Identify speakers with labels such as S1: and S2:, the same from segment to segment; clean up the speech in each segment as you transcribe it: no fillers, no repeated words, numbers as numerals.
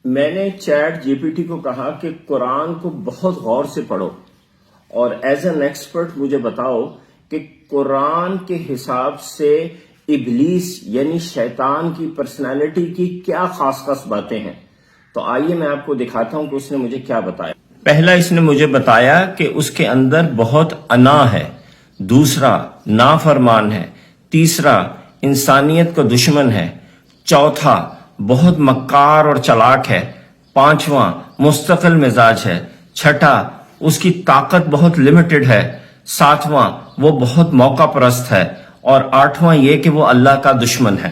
S1: میں نے chat G P T کو کہا کہ قرآن کو بہت غور سے پڑھو اور ایز این ایکسپرٹ مجھے بتاؤ کہ قرآن کے حساب سے ابلیس یعنی شیطان کی پرسنالٹی کی کیا خاص خاص باتیں ہیں. تو آئیے میں آپ کو دکھاتا ہوں کہ اس نے مجھے کیا بتایا. پہلا اس نے مجھے بتایا کہ اس کے اندر بہت انا ہے، دوسرا نافرمان ہے، تیسرا انسانیت کا دشمن ہے، چوتھا بہت مکار اور چلاک ہے، پانچواں مستقل مزاج ہے، چھٹا اس کی طاقت بہت لمیٹڈ ہے، ساتواں وہ بہت موقع پرست ہے، اور آٹھواں یہ کہ وہ اللہ کا دشمن ہے.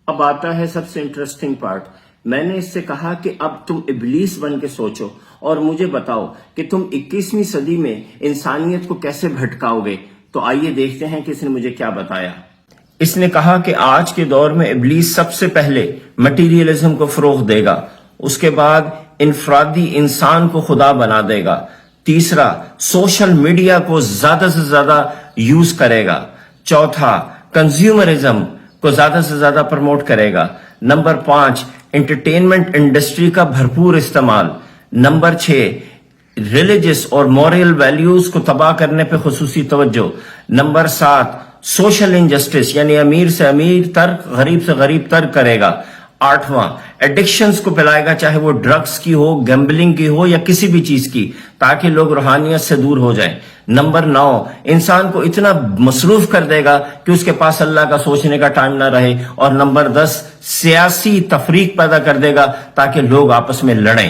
S1: اب آتا ہے سب سے انٹرسٹنگ پارٹ. میں نے اس سے کہا کہ اب تم ابلیس بن کے سوچو اور مجھے بتاؤ کہ تم 21ویں صدی میں انسانیت کو کیسے بھٹکاؤ گے. تو آئیے دیکھتے ہیں کہ اس نے مجھے کیا بتایا. اس نے کہا کہ آج کے دور میں ابلیس سب سے پہلے مٹیریلزم کو فروغ دے گا، اس کے بعد انفرادی انسان کو خدا بنا دے گا، تیسرا سوشل میڈیا کو زیادہ سے زیادہ یوز کرے گا، چوتھا کنزیومرزم کو زیادہ سے زیادہ پروموٹ کرے گا، نمبر 5 انٹرٹینمنٹ انڈسٹری کا بھرپور استعمال، نمبر 6 ریلیجس اور مورل ویلیوز کو تباہ کرنے پہ خصوصی توجہ، نمبر 7 سوشل انجسٹس یعنی امیر سے امیر تر، غریب سے غریب تر کرے گا، 8واں ایڈکشنز کو پلائے گا، چاہے وہ ڈرگز کی ہو، گیمبلنگ کی ہو یا کسی بھی چیز کی، تاکہ لوگ روحانیت سے دور ہو جائیں. نمبر 9 انسان کو اتنا مصروف کر دے گا کہ اس کے پاس اللہ کا سوچنے کا ٹائم نہ رہے، اور نمبر 10 سیاسی تفریق پیدا کر دے گا تاکہ لوگ آپس میں لڑیں.